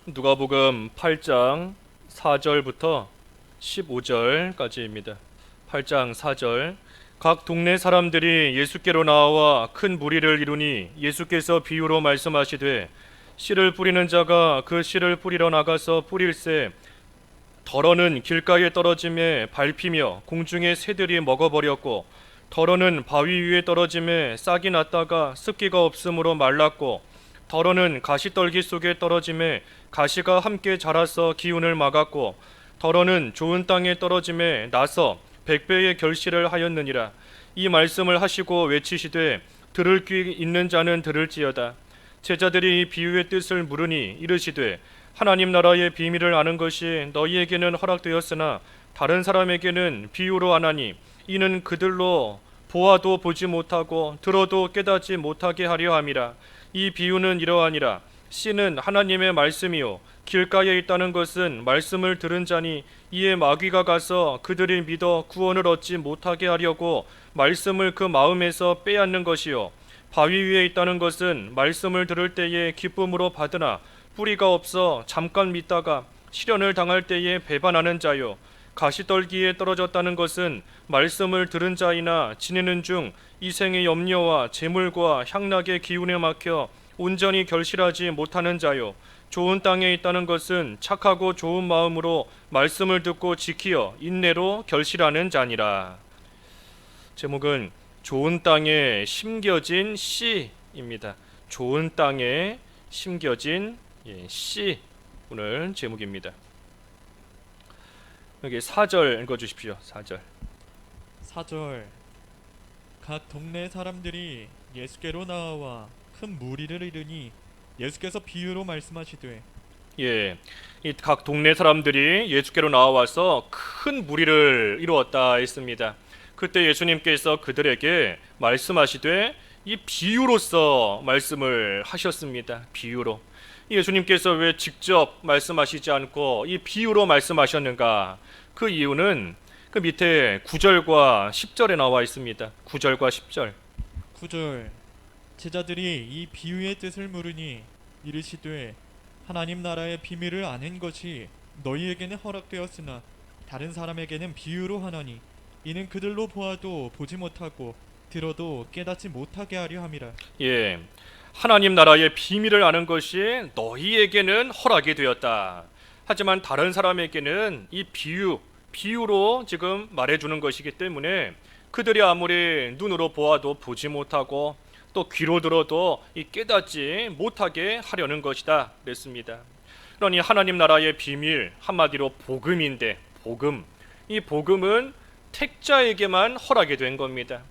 누가복음 8장 4절부터 15절까지입니다. 8장 4절. 각 동네 사람들이 예수께로 나와 큰 무리를 이루니 예수께서 비유로 말씀하시되 씨를 뿌리는 자가 그 씨를 뿌리러 나가서 뿌릴새 덜어는 길가에 떨어짐에 밟히며 공중의 새들이 먹어버렸고 덜어는 바위 위에 떨어짐에 싹이 났다가 습기가 없으므로 말랐고 덜어는 가시떨기 속에 떨어짐에 가시가 함께 자라서 기운을 막았고 덜어는 좋은 땅에 떨어짐에 나서 100배의 결실을 하였느니라. 이 말씀을 하시고 외치시되 들을 귀 있는 자는 들을지어다. 제자들이 이 비유의 뜻을 물으니 이르시되 하나님 나라의 비밀을 아는 것이 너희에게는 허락되었으나 다른 사람에게는 비유로 하나니 이는 그들로 보아도 보지 못하고 들어도 깨닫지 못하게 하려 함이라. 이 비유는 이러하니라. 씨는 하나님의 말씀이요 길가에 있다는 것은 말씀을 들은 자니 이에 마귀가 가서 그들이 믿어 구원을 얻지 못하게 하려고 말씀을 그 마음에서 빼앗는 것이요 바위 위에 있다는 것은 말씀을 들을 때에 기쁨으로 받으나 뿌리가 없어 잠깐 믿다가 시련을 당할 때에 배반하는 자요 가시떨기에 떨어졌다는 것은 말씀을 들은 자이나 지내는 중 이 생의 염려와 재물과 향락의 기운에 막혀 온전히 결실하지 못하는 자요 좋은 땅에 있다는 것은 착하고 좋은 마음으로 말씀을 듣고 지키어 인내로 결실하는 자니라. 제목은 좋은 땅에 심겨진 씨입니다. 좋은 땅에 심겨진 씨, 오늘 제목입니다. 여기 4절 읽어주십시오. 4절. 4절. 각 동네 사람들이 예수께로 나와 큰 무리를 이르니 예수께서 비유로 말씀하시되 이 각 동네 사람들이 예수께로 나와서 큰 무리를 이루었다 했습니다. 그때 예수님께서 그들에게 말씀하시되 이 비유로서 말씀을 하셨습니다. 비유로. 예수님께서 왜 직접 말씀하시지 않고 이 비유로 말씀하셨는가? 그 이유는 그 밑에 9절과 10절에 나와 있습니다. 9절과 10절. 9절. 제자들이 이 비유의 뜻을 물으니 이르시되 하나님 나라의 비밀을 아는 것이 너희에게는 허락되었으나 다른 사람에게는 비유로 하나니 이는 그들로 보아도 보지 못하고 들어도 깨닫지 못하게 하려 함이라. 하나님 나라의 비밀을 아는 것이 너희에게는 허락이 되었다. 하지만 다른 사람에게는 이 비유로 지금 말해주는 것이기 때문에 그들이 아무리 눈으로 보아도 보지 못하고 또 귀로 들어도 이 깨닫지 못하게 하려는 것이다 그랬습니다. 그러니 하나님 나라의 비밀, 한마디로 복음인데 이 복음은 택자에게만 허락이 된 겁니다.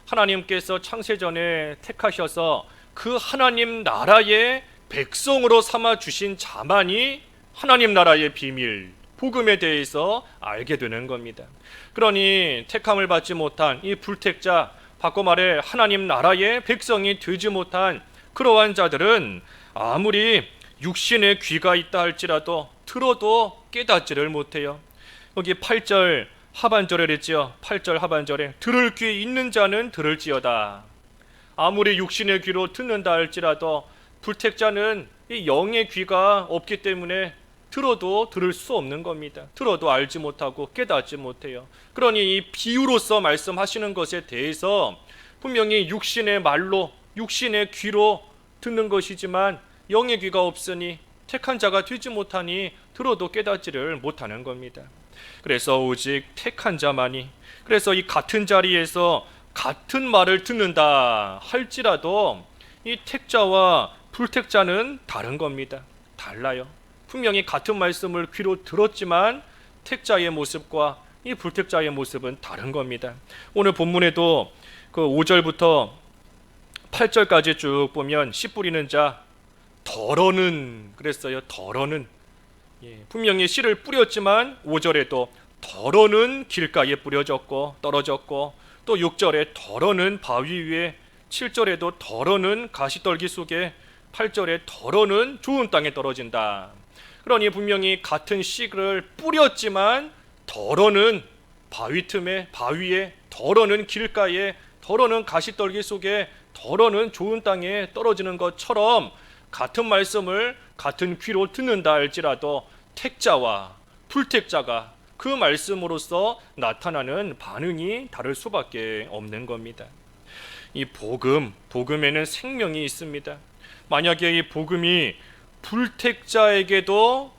하나님께서 창세전에 택하셔서 그 하나님 나라의 백성으로 삼아 주신 자만이 하나님 나라의 비밀, 복음에 대해서 알게 되는 겁니다. 그러니 택함을 받지 못한 이 불택자, 바꿔 말해 하나님 나라의 백성이 되지 못한 그러한 자들은 아무리 육신의 귀가 있다 할지라도 들어도 깨닫지를 못해요. 여기 8절 하반절에 그랬지요. 8절 하반절에 들을 귀 있는 자는 들을지어다. 아무리 육신의 귀로 듣는다 할지라도 불택자는 이 영의 귀가 없기 때문에 들어도 들을 수 없는 겁니다. 들어도 알지 못하고 깨닫지 못해요. 그러니 이 비유로서 말씀하시는 것에 대해서 분명히 육신의 말로 육신의 귀로 듣는 것이지만 영의 귀가 없으니 택한 자가 되지 못하니 들어도 깨닫지를 못하는 겁니다. 그래서 오직 택한 자만이, 그래서 이 같은 자리에서 같은 말을 듣는다 할지라도 이 택자와 불택자는 다른 겁니다. 달라요. 분명히 같은 말씀을 귀로 들었지만 택자의 모습과 이 불택자의 모습은 다른 겁니다. 오늘 본문에도 그 5절부터 8절까지 쭉 보면 씨 뿌리는 자 덜어는 그랬어요. 덜어는 분명히 씨를 뿌렸지만 5절에도 덜어는 길가에 뿌려졌고 떨어졌고 또 6절에 덜어는 바위 위에 7절에도 덜어는 가시떨기 속에 8절에 덜어는 좋은 땅에 떨어진다. 그러니 분명히 같은 씨를 뿌렸지만 덜어는 바위 틈에 바위에 덜어는 길가에 덜어는 가시떨기 속에 덜어는 좋은 땅에 떨어지는 것처럼 같은 말씀을 같은 귀로 듣는다 할지라도 택자와 불택자가 그 말씀으로서 나타나는 반응이 다를 수밖에 없는 겁니다. 이 복음에는 생명이 있습니다. 만약에 이 복음이 불택자에게도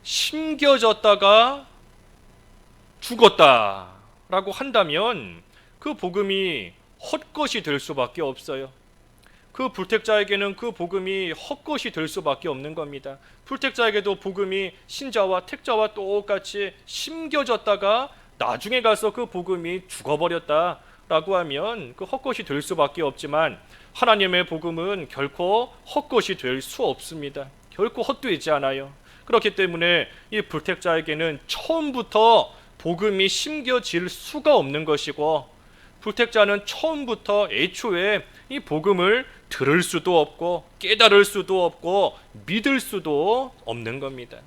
심겨졌다가 죽었다라고 한다면 그 복음이 헛것이 될 수밖에 없어요. 그 불택자에게는 그 복음이 헛것이 될 수밖에 없는 겁니다. 불택자에게도 복음이 신자와 택자와 똑같이 심겨졌다가 나중에 가서 그 복음이 죽어버렸다라고 하면 그 헛것이 될 수밖에 없지만 하나님의 복음은 결코 헛것이 될 수 없습니다. 결코 헛되지 않아요. 그렇기 때문에 이 불택자에게는 처음부터 복음이 심겨질 수가 없는 것이고, 불택자는 처음부터 애초에 이 복음을 들을 수도 없고 깨달을 수도 없고 믿을 수도 없는 겁니다.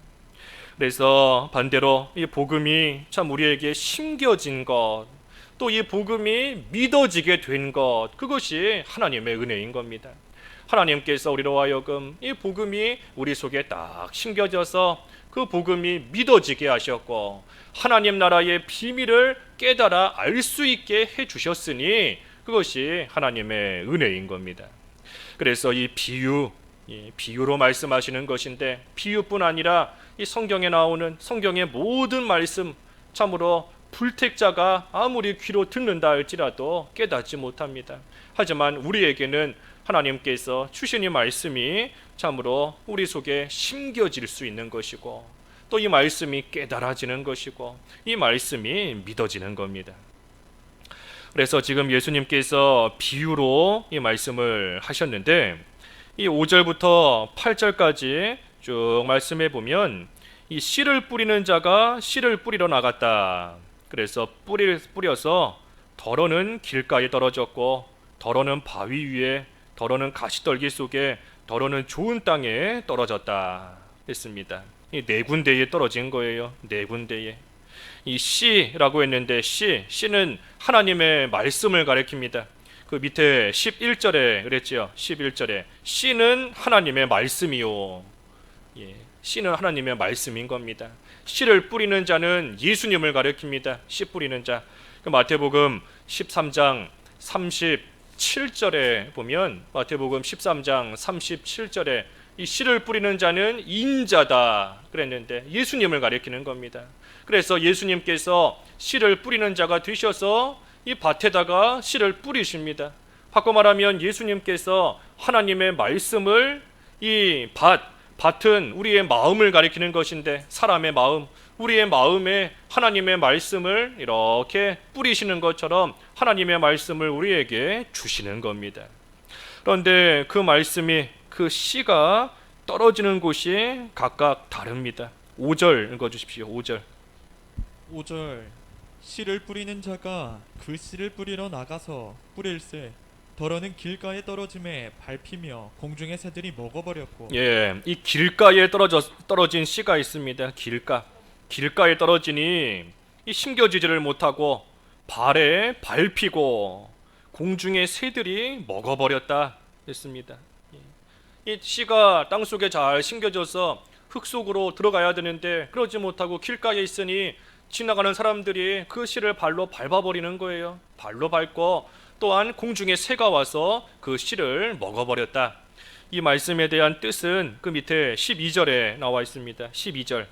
그래서 반대로 이 복음이 참 우리에게 심겨진 것, 또 이 복음이 믿어지게 된 것, 그것이 하나님의 은혜인 겁니다. 하나님께서 우리로 하여금 이 복음이 우리 속에 딱 심겨져서 그 복음이 믿어지게 하셨고 하나님 나라의 비밀을 깨달아 알 수 있게 해주셨으니 그것이 하나님의 은혜인 겁니다. 그래서 이 비유로 말씀하시는 것인데, 비유뿐 아니라 이 성경에 나오는 성경의 모든 말씀, 참으로 불택자가 아무리 귀로 듣는다 할지라도 깨닫지 못합니다. 하지만 우리에게는 하나님께서 주신 이 말씀이 참으로 우리 속에 심겨질 수 있는 것이고, 또 이 말씀이 깨달아지는 것이고, 이 말씀이 믿어지는 겁니다. 그래서 지금 예수님께서 비유로 이 말씀을 하셨는데, 이 5절부터 8절까지 쭉 말씀해 보면 이 씨를 뿌리는 자가 씨를 뿌리러 나갔다. 그래서 뿌려서 덜어는 길가에 떨어졌고, 덜어는 바위 위에, 덜어는 가시떨기 속에, 덜어는 좋은 땅에 떨어졌다 했습니다. 이 네 군데에 떨어진 거예요. 네 군데에. 이 씨라고 했는데 씨는 하나님의 말씀을 가리킵니다. 그 밑에 11절에 그랬죠. 11절에 씨는 하나님의 말씀이요. 씨는 하나님의 말씀인 겁니다. 씨를 뿌리는 자는 예수님을 가리킵니다. 씨 뿌리는 자. 그 마태복음 13장 37절에 보면, 마태복음 13장 37절에 이 씨를 뿌리는 자는 인자다 그랬는데 예수님을 가리키는 겁니다. 그래서 예수님께서 씨를 뿌리는 자가 되셔서 이 밭에다가 씨를 뿌리십니다. 바꿔 말하면 예수님께서 하나님의 말씀을, 이 밭은 우리의 마음을 가리키는 것인데, 사람의 마음, 우리의 마음에 하나님의 말씀을 이렇게 뿌리시는 것처럼 하나님의 말씀을 우리에게 주시는 겁니다. 그런데 그 말씀이, 그 씨가 떨어지는 곳이 각각 다릅니다. 5절 읽어주십시오. 5절. 5절 씨를 뿌리는 자가 그 씨를 뿌리러 나가서 뿌릴새 덜어는 길가에 떨어짐에 밟히며 공중의 새들이 먹어버렸고. 이 길가에 떨어진 씨가 있습니다. 길가에 떨어지니 이 심겨지지를 못하고 발에 밟히고 공중의 새들이 먹어버렸다 했습니다. 이 씨가 땅속에 잘 심겨져서 흙 속으로 들어가야 되는데 그러지 못하고 길가에 있으니 지나가는 사람들이 그 씨를 발로 밟아버리는 거예요. 발로 밟고 또한 공중에 새가 와서 그 씨를 먹어버렸다. 이 말씀에 대한 뜻은 그 밑에 12절에 나와 있습니다. 12절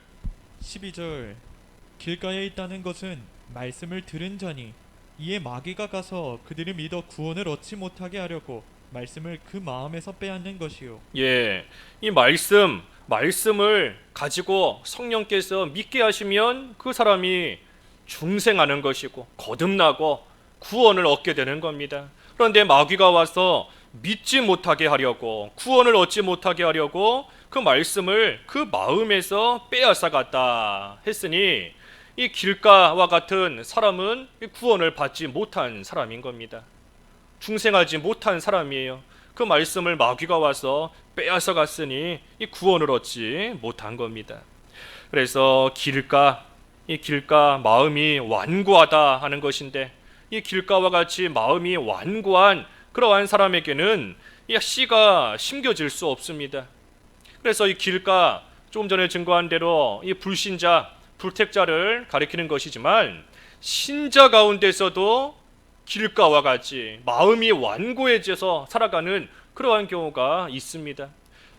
길가에 있다는 것은 말씀을 들은 자니 이에 마귀가 가서 그들을 믿어 구원을 얻지 못하게 하려고 말씀을 그 마음에서 빼앗는 것이요. 이 말씀을 가지고 성령께서 믿게 하시면 그 사람이 중생하는 것이고 거듭나고 구원을 얻게 되는 겁니다. 그런데 마귀가 와서 믿지 못하게 하려고, 구원을 얻지 못하게 하려고 그 말씀을 그 마음에서 빼앗아 갔다 했으니 이 길가와 같은 사람은 구원을 받지 못한 사람인 겁니다. 중생하지 못한 사람이에요. 그 말씀을 마귀가 와서 빼앗아 갔으니 이 구원을 얻지 못한 겁니다. 그래서 이 길가 마음이 완고하다 하는 것인데, 이 길가와 같이 마음이 완고한 그러한 사람에게는 이 씨가 심겨질 수 없습니다. 그래서 이 길가, 조금 전에 증거한 대로 이 불신자, 불택자를 가리키는 것이지만 신자 가운데서도 길가와 같이 마음이 완고해져서 살아가는 그러한 경우가 있습니다.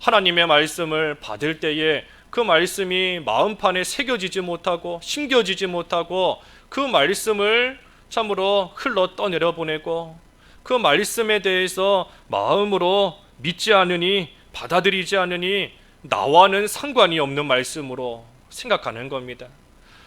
하나님의 말씀을 받을 때에 그 말씀이 마음판에 새겨지지 못하고 심겨지지 못하고 그 말씀을 참으로 흘러 떠내려 보내고 그 말씀에 대해서 마음으로 믿지 않으니, 받아들이지 않으니 나와는 상관이 없는 말씀으로 생각하는 겁니다.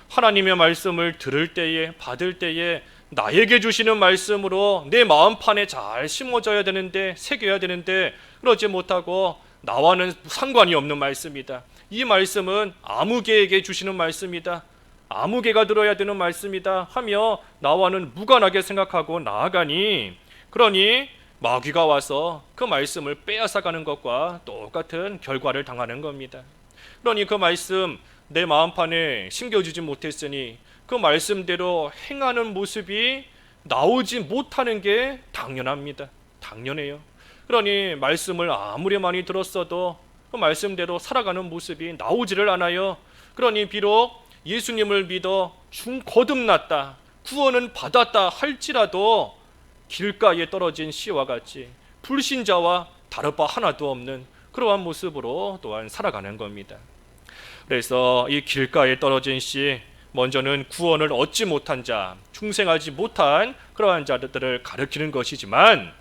하나님의 말씀을 들을 때에, 받을 때에 나에게 주시는 말씀으로 내 마음판에 잘 심어져야 되는데, 새겨야 되는데 그러지 못하고 나와는 상관이 없는 말씀이다. 이 말씀은 아무개에게 주시는 말씀이다. 아무개가 들어야 되는 말씀이다 하며 나와는 무관하게 생각하고 나아가니, 그러니 마귀가 와서 그 말씀을 빼앗아가는 것과 똑같은 결과를 당하는 겁니다. 그러니 그 말씀 내 마음판에 심겨지지 못했으니 그 말씀대로 행하는 모습이 나오지 못하는 게 당연합니다. 당연해요. 그러니 말씀을 아무리 많이 들었어도 그 말씀대로 살아가는 모습이 나오지를 않아요. 그러니 비록 예수님을 믿어 거듭났다, 구원은 받았다 할지라도 길가에 떨어진 씨와 같이 불신자와 다를 바 하나도 없는 그러한 모습으로 또한 살아가는 겁니다. 그래서 이 길가에 떨어진 씨, 먼저는 구원을 얻지 못한 자, 중생하지 못한 그러한 자들을 가리키는 것이지만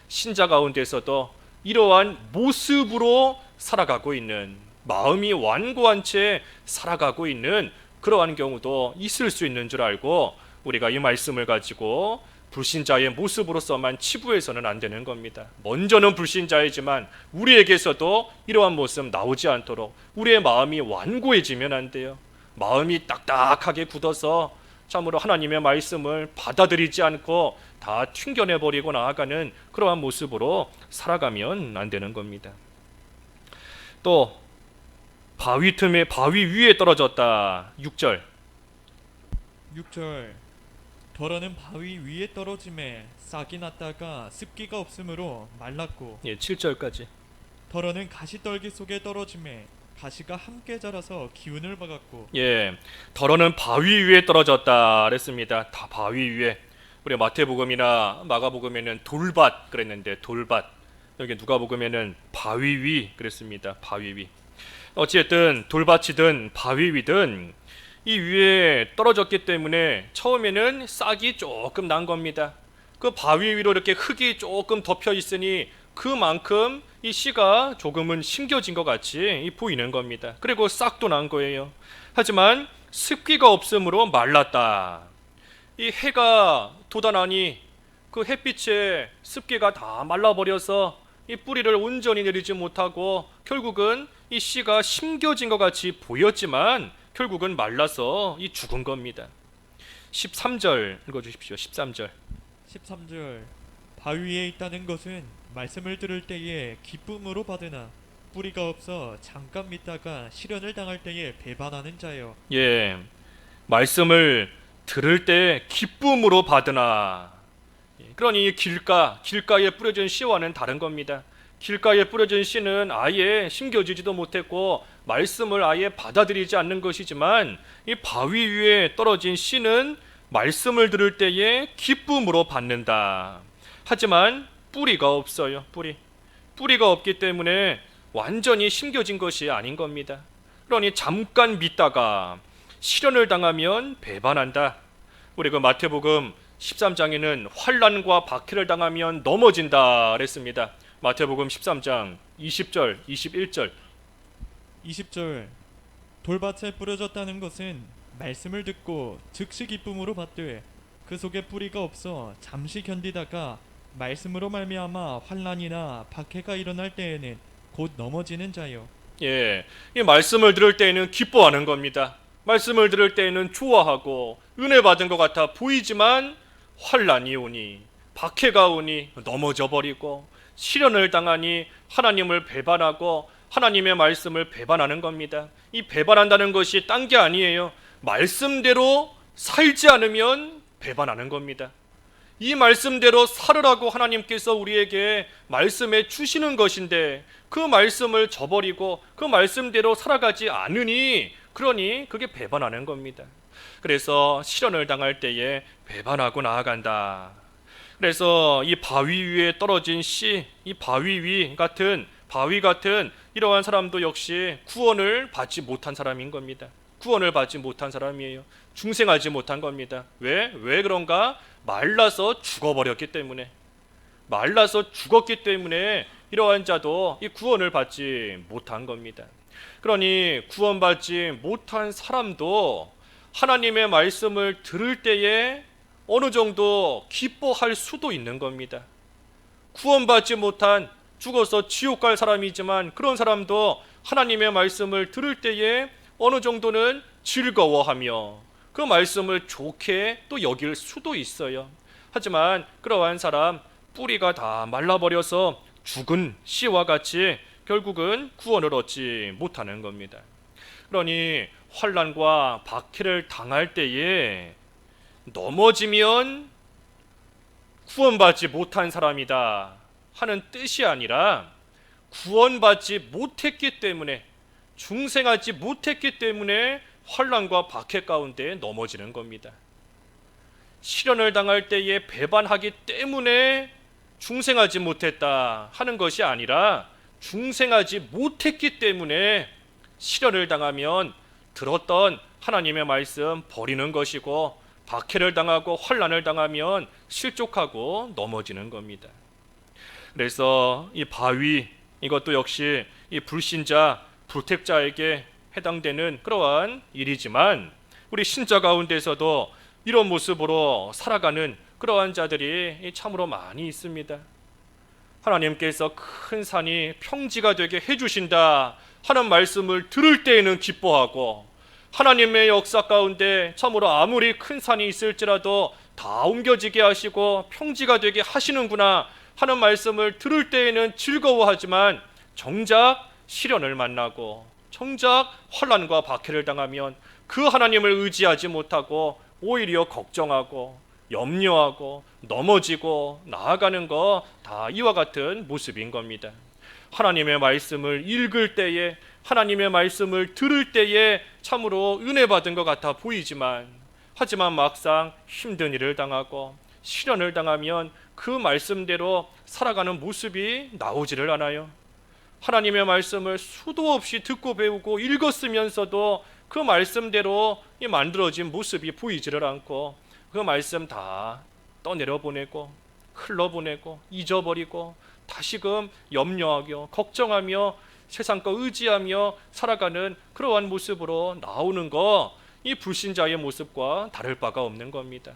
신자 가운데서도 이러한 모습으로 살아가고 있는, 마음이 완고한 채 살아가고 있는 그러한 경우도 있을 수 있는 줄 알고 우리가 이 말씀을 가지고 불신자의 모습으로서만 치부해서는 안 되는 겁니다. 먼저는 불신자이지만 우리에게서도 이러한 모습 나오지 않도록 우리의 마음이 완고해지면 안 돼요. 마음이 딱딱하게 굳어서 참으로 하나님의 말씀을 받아들이지 않고 다 튕겨내버리고 나아가는 그러한 모습으로 살아가면 안 되는 겁니다. 또 바위 위에 떨어졌다. 6절. 6절 더러는 바위 위에 떨어짐에 싹이 났다가 습기가 없으므로 말랐고 7절까지. 더러는 가시떨기 속에 떨어짐에 가시가 함께 자라서 기운을 받았고 더러는 바위 위에 떨어졌다 그랬습니다. 다 바위 위에. 우리 마태복음이나 마가복음에는 돌밭 그랬는데 돌밭, 여기 누가복음에는 바위 위 그랬습니다. 바위 위. 어찌됐든 돌밭이든 바위 위든 이 위에 떨어졌기 때문에 처음에는 싹이 조금 난 겁니다. 그 바위 위로 이렇게 흙이 조금 덮여 있으니 그만큼 이 씨가 조금은 심겨진 것 같이 보이는 겁니다. 그리고 싹도 난 거예요. 하지만 습기가 없으므로 말랐다. 이 해가 돋아나니 그 햇빛에 습기가 다 말라버려서 이 뿌리를 온전히 내리지 못하고 결국은 이 씨가 심겨진 것 같이 보였지만 결국은 말라서 이 죽은 겁니다. 13절 읽어주십시오. 13절. 바위 위에 있다는 것은 말씀을 들을 때에 기쁨으로 받으나 뿌리가 없어 잠깐 믿다가 시련을 당할 때에 배반하는 자요. 말씀을 들을 때 기쁨으로 받으나, 그러니 길가에 뿌려진 씨와는 다른 겁니다. 길가에 뿌려진 씨는 아예 심겨지지도 못했고 말씀을 아예 받아들이지 않는 것이지만 이 바위 위에 떨어진 씨는 말씀을 들을 때에 기쁨으로 받는다. 하지만 뿌리가 없어요. 뿌리가 없기 때문에 완전히 심겨진 것이 아닌 겁니다. 그러니 잠깐 믿다가 시련을 당하면 배반한다. 우리 그 마태복음 13장에는 환난과 박해를 당하면 넘어진다 그랬습니다. 마태복음 13장 20절, 21절. 20절 돌밭에 뿌려졌다는 것은 말씀을 듣고 즉시 기쁨으로 받되 그 속에 뿌리가 없어 잠시 견디다가 말씀으로 말미암아 환난이나 박해가 일어날 때에는 곧 넘어지는 자요. 이 말씀을 들을 때에는 기뻐하는 겁니다. 말씀을 들을 때에는 좋아하고 은혜 받은 것 같아 보이지만 환난이 오니, 박해가 오니 넘어져 버리고 시련을 당하니 하나님을 배반하고 하나님의 말씀을 배반하는 겁니다. 이 배반한다는 것이 딴 게 아니에요. 말씀대로 살지 않으면 배반하는 겁니다. 이 말씀대로 살으라고 하나님께서 우리에게 말씀해 주시는 것인데 그 말씀을 저버리고 그 말씀대로 살아가지 않으니 그러니 그게 배반하는 겁니다. 그래서 시련을 당할 때에 배반하고 나아간다. 그래서 이 바위 위에 떨어진 씨, 이 바위 같은 이러한 사람도 역시 구원을 받지 못한 사람인 겁니다. 구원을 받지 못한 사람이에요. 중생하지 못한 겁니다. 왜 그런가? 말라서 죽어버렸기 때문에, 말라서 죽었기 때문에 이러한 자도 이 구원을 받지 못한 겁니다. 그러니 구원받지 못한 사람도 하나님의 말씀을 들을 때에 어느 정도 기뻐할 수도 있는 겁니다. 구원받지 못한, 죽어서 지옥 갈 사람이지만 그런 사람도 하나님의 말씀을 들을 때에 어느 정도는 즐거워하며 그 말씀을 좋게 또 여길 수도 있어요. 하지만 그러한 사람 뿌리가 다 말라버려서 죽은 씨와 같이 결국은 구원을 얻지 못하는 겁니다. 그러니 환난과 박해를 당할 때에 넘어지면 구원받지 못한 사람이다 하는 뜻이 아니라 구원받지 못했기 때문에, 중생하지 못했기 때문에 환난과 박해 가운데 넘어지는 겁니다. 시련을 당할 때에 배반하기 때문에 중생하지 못했다 하는 것이 아니라 중생하지 못했기 때문에 시련을 당하면 들었던 하나님의 말씀 버리는 것이고, 박해를 당하고 환난을 당하면 실족하고 넘어지는 겁니다. 그래서 이 바위, 이것도 역시 이 불신자, 불택자에게 해당되는 그러한 일이지만 우리 신자 가운데서도 이런 모습으로 살아가는 그러한 자들이 참으로 많이 있습니다. 하나님께서 큰 산이 평지가 되게 해주신다 하는 말씀을 들을 때에는 기뻐하고, 하나님의 역사 가운데 참으로 아무리 큰 산이 있을지라도 다 옮겨지게 하시고 평지가 되게 하시는구나 하는 말씀을 들을 때에는 즐거워하지만 정작 시련을 만나고 정작 환난과 박해를 당하면 그 하나님을 의지하지 못하고 오히려 걱정하고 염려하고 넘어지고 나아가는 거 다 이와 같은 모습인 겁니다. 하나님의 말씀을 읽을 때에, 하나님의 말씀을 들을 때에 참으로 은혜 받은 것 같아 보이지만, 하지만 막상 힘든 일을 당하고 시련을 당하면 그 말씀대로 살아가는 모습이 나오지를 않아요. 하나님의 말씀을 수도 없이 듣고 배우고 읽었으면서도 그 말씀대로 만들어진 모습이 보이지를 않고 그 말씀 다 떠내려 보내고 흘러보내고 잊어버리고 다시금 염려하며 걱정하며 세상 거 의지하며 살아가는 그러한 모습으로 나오는 거, 이 불신자의 모습과 다를 바가 없는 겁니다.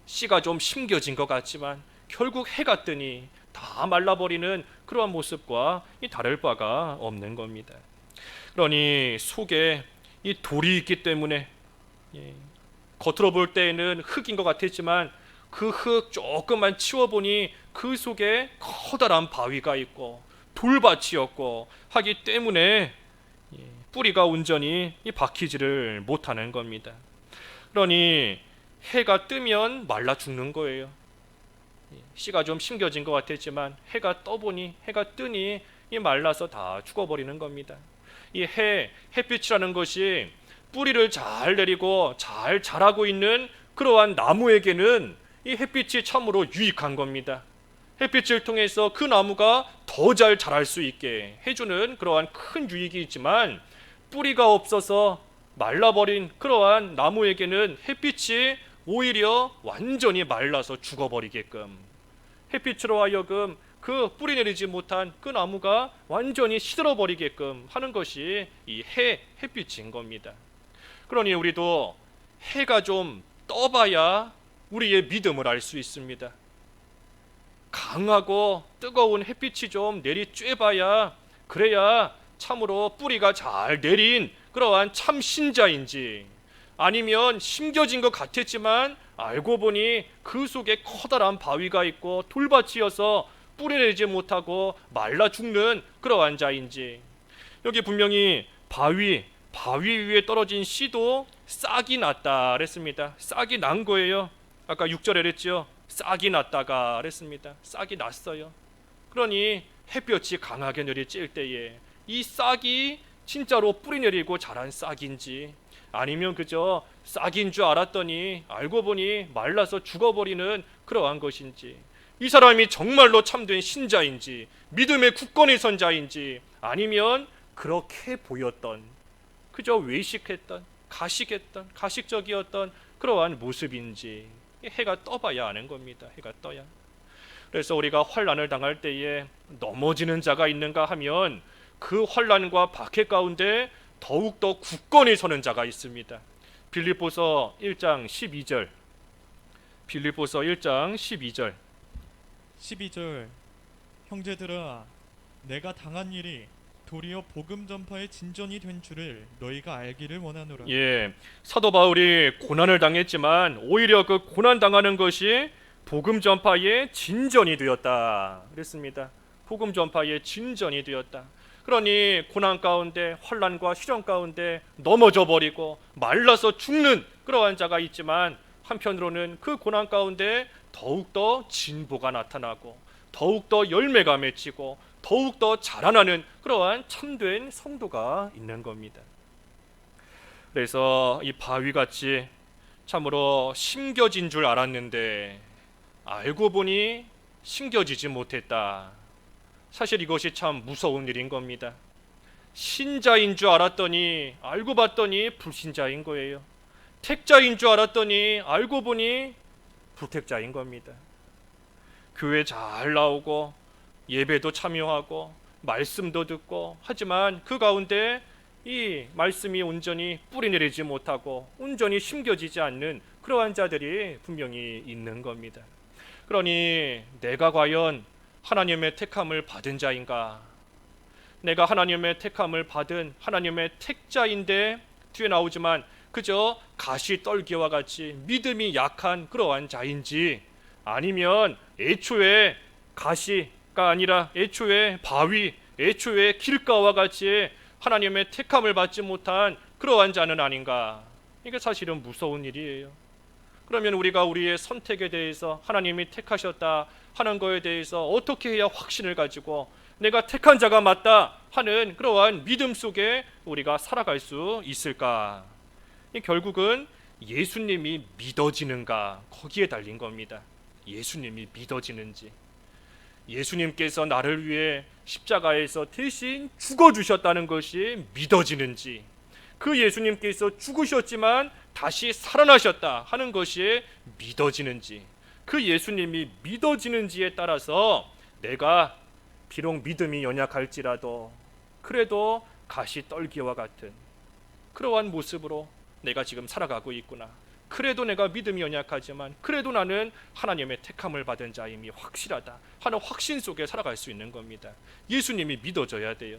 씨가 좀 심겨진 것 같지만 결국 해가 뜨니 다 말라버리는 그러한 모습과 다를 바가 없는 겁니다. 그러니 속에 이 돌이 있기 때문에, 겉으로 볼 때에는 흙인 것 같았지만 그 흙 조금만 치워보니 그 속에 커다란 바위가 있고 돌밭이었고 하기 때문에 뿌리가 온전히 박히지를 못하는 겁니다. 그러니 해가 뜨면 말라 죽는 거예요. 씨가 좀 심겨진 것 같았지만 해가 떠보니, 해가 뜨니 말라서 다 죽어버리는 겁니다. 이 햇빛이라는 것이 뿌리를 잘 내리고 잘 자라고 있는 그러한 나무에게는 이 햇빛이 참으로 유익한 겁니다. 햇빛을 통해서 그 나무가 더 잘 자랄 수 있게 해주는 그러한 큰 유익이 있지만, 뿌리가 없어서 말라버린 그러한 나무에게는 햇빛이 오히려 완전히 말라서 죽어버리게끔, 햇빛으로 하여금 그 뿌리 내리지 못한 그 나무가 완전히 시들어버리게끔 하는 것이 이 햇빛인 겁니다. 그러니 우리도 해가 좀 떠봐야 우리의 믿음을 알 수 있습니다. 강하고 뜨거운 햇빛이 좀 내리쬐봐야, 그래야 참으로 뿌리가 잘 내린 그러한 참 신자인지, 아니면 심겨진 것 같았지만 알고 보니 그 속에 커다란 바위가 있고 돌밭이어서 뿌리 내지 못하고 말라 죽는 그러한 자인지. 여기 분명히 바위 위에 떨어진 씨도 싹이 났다 그랬습니다. 싹이 난 거예요. 아까 6절에 그랬죠. 싹이 났다가 그랬습니다. 싹이 났어요. 그러니 햇볕이 강하게 내리쬐을 때에 이 싹이 진짜로 뿌리 내리고 자란 싹인지, 아니면 그저 싹인 줄 알았더니 알고 보니 말라서 죽어버리는 그러한 것인지, 이 사람이 정말로 참된 신자인지 믿음의 굳건히 선 자인지, 아니면 그렇게 보였던 그저 외식했던 가식적이었던 그러한 모습인지 해가 떠봐야 아는 겁니다. 해가 떠야. 그래서 우리가 환난을 당할 때에 넘어지는 자가 있는가 하면 그 환난과 박해 가운데 더욱더 굳건히 서는 자가 있습니다. 빌립보서 1장 12절. 빌립보서 1장 12절. 12절 형제들아 내가 당한 일이 도리어 복음 전파의 진전이 된 줄을 너희가 알기를 원하노라. 예, 사도 바울이 고난을 당했지만 오히려 그 고난 당하는 것이 복음 전파의 진전이 되었다 그랬습니다. 복음 전파의 진전이 되었다. 그러니 고난 가운데 환난과 시련 가운데 넘어져 버리고 말라서 죽는 그러한 자가 있지만, 한편으로는 그 고난 가운데 더욱더 진보가 나타나고 더욱더 열매가 맺히고 더욱더 자라나는 그러한 참된 성도가 있는 겁니다. 그래서 이 바위같이 참으로 심겨진 줄 알았는데 알고 보니 심겨지지 못했다. 사실 이것이 참 무서운 일인 겁니다. 신자인 줄 알았더니 알고 봤더니 불신자인 거예요. 택자인 줄 알았더니 알고 보니 불택자인 겁니다. 교회 잘 나오고 예배도 참여하고 말씀도 듣고 하지만 그 가운데 이 말씀이 온전히 뿌리내리지 못하고 온전히 심겨지지 않는 그러한 자들이 분명히 있는 겁니다. 그러니 내가 과연 하나님의 택함을 받은 자인가? 내가 하나님의 택함을 받은 하나님의 택자인데 뒤에 나오지만 그저 가시떨기와 같이 믿음이 약한 그러한 자인지, 아니면 애초에 가시가 아니라 애초에 바위, 애초에 길가와 같이 하나님의 택함을 받지 못한 그러한 자는 아닌가? 이게 사실은 무서운 일이에요. 그러면 우리가 우리의 선택에 대해서 하나님이 택하셨다 하는 거에 대해서 어떻게 해야 확신을 가지고 내가 택한 자가 맞다 하는 그러한 믿음 속에 우리가 살아갈 수 있을까? 결국은 예수님이 믿어지는가, 거기에 달린 겁니다. 예수님이 믿어지는지, 예수님께서 나를 위해 십자가에서 대신 죽어주셨다는 것이 믿어지는지, 그 예수님께서 죽으셨지만 다시 살아나셨다 하는 것이 믿어지는지, 그 예수님이 믿어지는지에 따라서 내가 비록 믿음이 연약할지라도 그래도 가시떨기와 같은 그러한 모습으로 내가 지금 살아가고 있구나, 그래도 내가 믿음이 연약하지만 그래도 나는 하나님의 택함을 받은 자임이 확실하다 하는 확신 속에 살아갈 수 있는 겁니다. 예수님이 믿어져야 돼요.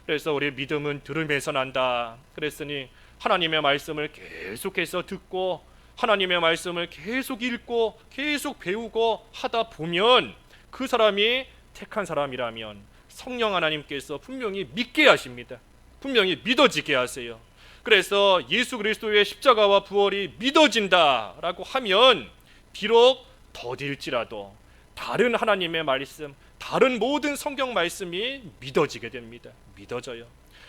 그래서 우리 믿음은 들음에서 난다 그랬으니 하나님의 말씀을 계속해서 듣고 하나님의 말씀을 계속 읽고 계속 배우고 하다 보면 그 사람이 택한 사람이라면 성령 하나님께서 분명히 믿게 하십니다. 분명히 믿어지게 하세요. 그래서 예수 그리스도의 십자가와 부활이 믿어진다라고 하면 비록 더딜지라도 다른 하나님의 말씀, 다른 모든 성경 말씀이 믿어지게 됩니다. 믿어져요.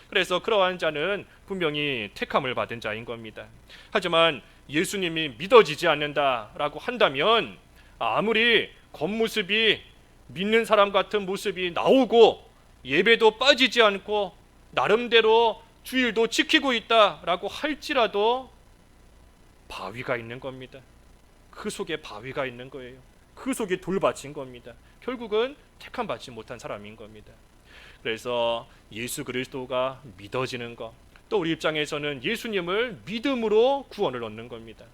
그래서 그러한 자는 분명히 택함을 받은 자인 겁니다. 하지만 예수님이 믿어지지 않는다라고 한다면 아무리 겉모습이 믿는 사람 같은 모습이 나오고 예배도 빠지지 않고 나름대로 주일도 지키고 있다라고 할지라도 바위가 있는 겁니다. 그 속에 바위가 있는 거예요. 그 속에 돌밭인 겁니다. 결국은 택함 받지 못한 사람인 겁니다. 그래서 예수 그리스도가 믿어지는 것, 또 우리 입장에서는 예수님을 믿음으로 구원을 얻는 겁니다.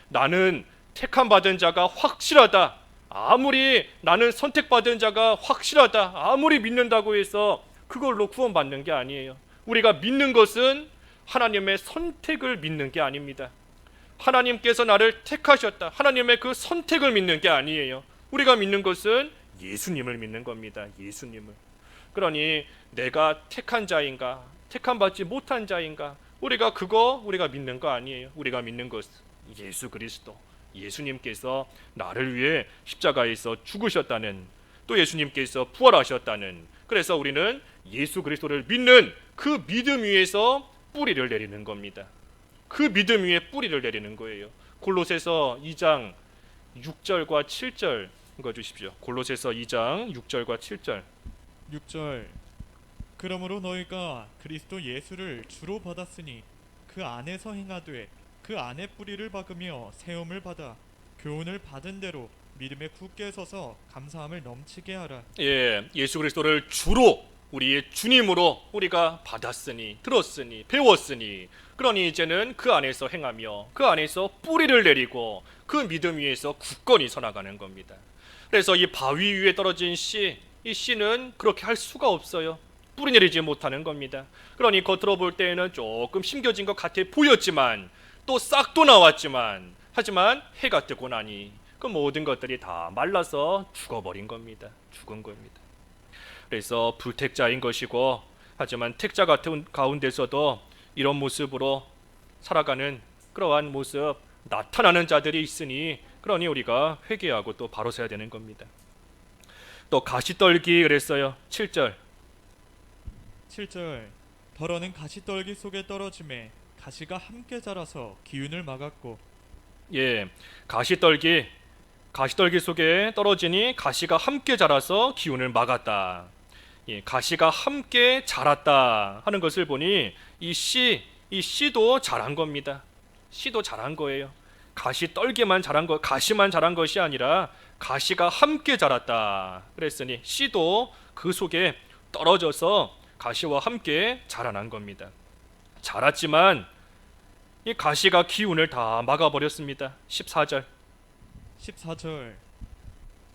나는 택함 받은 자가 확실하다, 아무리 나는 선택받은 자가 확실하다, 아무리 믿는다고 해서 그걸로 구원받는 게 아니에요. 우리가 믿는 것은 하나님의 선택을 믿는 게 아닙니다. 하나님께서 나를 택하셨다, 하나님의 그 선택을 믿는 게 아니에요. 우리가 믿는 것은 예수님을 믿는 겁니다. 예수님을. 그러니 내가 택한 자인가, 택함 받지 못한 자인가, 우리가 믿는 거 아니에요. 우리가 믿는 것은 예수 그리스도, 예수님께서 나를 위해 십자가에서 죽으셨다는, 또 예수님께서 부활하셨다는, 그래서 우리는 예수 그리스도를 믿는 그 믿음 위에서 뿌리를 내리는 겁니다. 그 믿음 위에 뿌리를 내리는 거예요. 골로새서 2장 6절과 7절 읽어주십시오. 골로새서 2장 6절과 7절. 6절 그러므로 너희가 그리스도 예수를 주로 받았으니 그 안에서 행하되 그 안에 뿌리를 박으며 세움을 받아 교훈을 받은 대로 믿음에 굳게 서서 감사함을 넘치게 하라. 예수 그리스도를 주로 우리의 주님으로 우리가 받았으니, 들었으니, 배웠으니, 그러니 이제는 그 안에서 행하며 그 안에서 뿌리를 내리고 그 믿음 위에서 굳건히 서나가는 겁니다. 그래서 이 바위 위에 떨어진 씨, 이 씨는 그렇게 할 수가 없어요. 뿌리 내리지 못하는 겁니다. 그러니 겉으로 볼 때에는 조금 심겨진 것 같아 보였지만, 또 싹도 나왔지만, 하지만 해가 뜨고 나니 그 모든 것들이 다 말라서 죽어버린 겁니다. 죽은 겁니다. 그래서 불택자인 것이고, 하지만 택자 같은 가운데서도 이런 모습으로 살아가는 그러한 모습 나타나는 자들이 있으니, 그러니 우리가 회개하고 또 바로 서야 되는 겁니다. 또 가시떨기 그랬어요. 7절. 7절 더러는 가시떨기 속에 떨어짐에 가시가 함께 자라서 기운을 막았고. 가시떨기 속에 떨어지니 가시가 함께 자라서 기운을 막았다. 가시가 함께 자랐다 하는 것을 보니 이 씨도 자란 겁니다. 씨도 자란 거예요. 가시만 자란 것이 아니라 가시가 함께 자랐다 그랬으니 씨도 그 속에 떨어져서 가시와 함께 자라난 겁니다. 자랐지만 이 가시가 기운을 다 막아버렸습니다. 14절.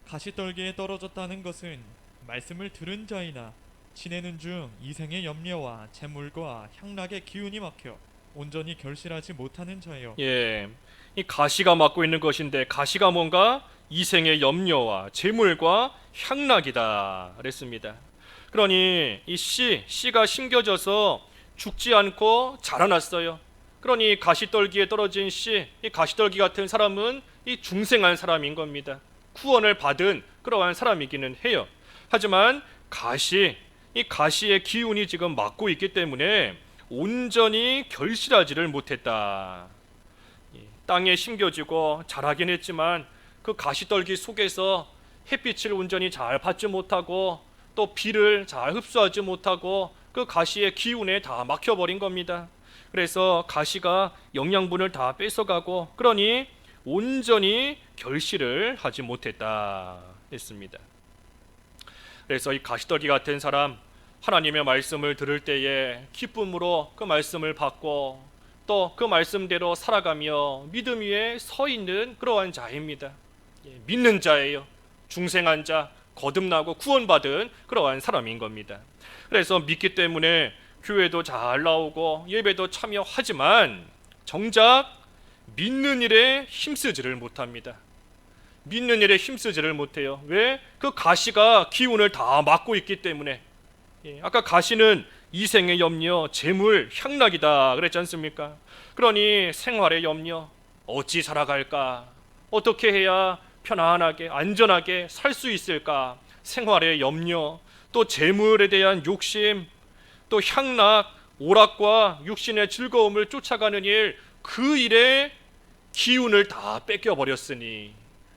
가시떨기에 떨어졌다는 것은 말씀을 들은 자이나 지내는 중 이생의 염려와 재물과 향락의 기운이 막혀 온전히 결실하지 못하는 자예요. 이 가시가 맡고 있는 것인데, 가시가 뭔가 이생의 염려와 재물과 향락이다 그랬습니다. 그러니 이 씨가 심겨져서 죽지 않고 자라났어요. 그러니 가시떨기에 떨어진 이 가시떨기 같은 사람은 이 중생한 사람인 겁니다. 구원을 받은 그러한 사람이기는 해요. 하지만 이 가시의 기운이 지금 막고 있기 때문에 온전히 결실하지를 못했다. 땅에 심겨지고 자라긴 했지만 그 가시떨기 속에서 햇빛을 온전히 잘 받지 못하고 또 비를 잘 흡수하지 못하고 그 가시의 기운에 다 막혀버린 겁니다. 그래서 가시가 영양분을 다 뺏어가고, 그러니 온전히 결실을 하지 못했다 했습니다. 그래서 이 가시떨기 같은 사람, 하나님의 말씀을 들을 때에 기쁨으로 그 말씀을 받고 또 그 말씀대로 살아가며 믿음 위에 서 있는 그러한 자입니다. 믿는 자예요. 중생한 자, 거듭나고 구원받은 그러한 사람인 겁니다. 그래서 믿기 때문에 교회도 잘 나오고 예배도 참여하지만 정작 믿는 일에 힘쓰지를 못합니다. 믿는 일에 힘쓰지를 못해요. 왜? 그 가시가 기운을 다 막고 있기 때문에. 아까 가시는 이생의 염려, 재물, 향락이다 그랬지 않습니까? 그러니 생활의 염려, 어찌 살아갈까? 어떻게 해야 편안하게 안전하게 살 수 있을까? 생활의 염려, 또 재물에 대한 욕심, 또 향락, 오락과 육신의 즐거움을 쫓아가는 일, 그 일에 기운을 다 뺏겨버렸으니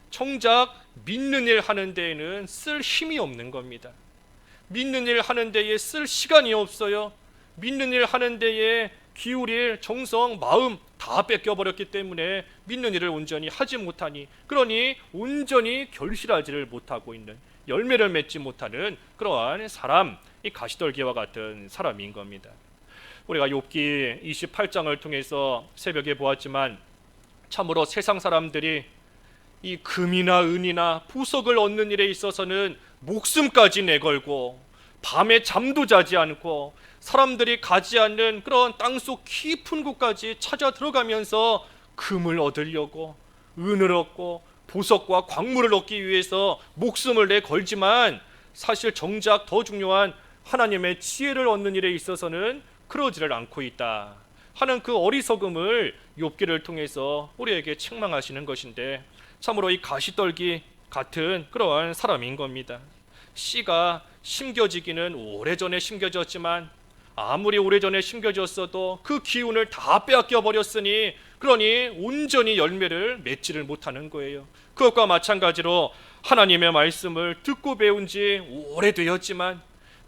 정작 믿는 일 하는 데에는 쓸 힘이 없는 겁니다. 믿는 일 하는 데에 쓸 시간이 없어요. 믿는 일 하는 데에 기울일 정성, 마음 다 뺏겨버렸기 때문에 믿는 일을 온전히 하지 못하니, 그러니 온전히 결실하지를 못하고 있는, 열매를 맺지 못하는 그러한 사람, 이 가시떨기와 같은 사람인 겁니다. 우리가 욥기 28장을 통해서 새벽에 보았지만 참으로 세상 사람들이 이 금이나 은이나 보석을 얻는 일에 있어서는 목숨까지 내걸고 밤에 잠도 자지 않고 사람들이 가지 않는 그런 땅속 깊은 곳까지 찾아 들어가면서 금을 얻으려고, 은을 얻고 보석과 광물을 얻기 위해서 목숨을 내걸지만, 사실 정작 더 중요한 하나님의 지혜를 얻는 일에 있어서는 그러지를 않고 있다. 하는 그 어리석음을 욥기를 통해서 우리에게 책망하시는 것인데, 참으로 이 가시떨기 같은 그러한 사람인 겁니다. 씨가 심겨지기는 오래전에 심겨졌지만 아무리 오래전에 심겨졌어도 그 기운을 다 빼앗겨 버렸으니, 그러니 온전히 열매를 맺지를 못하는 거예요. 그것과 마찬가지로 하나님의 말씀을 듣고 배운 지 오래되었지만,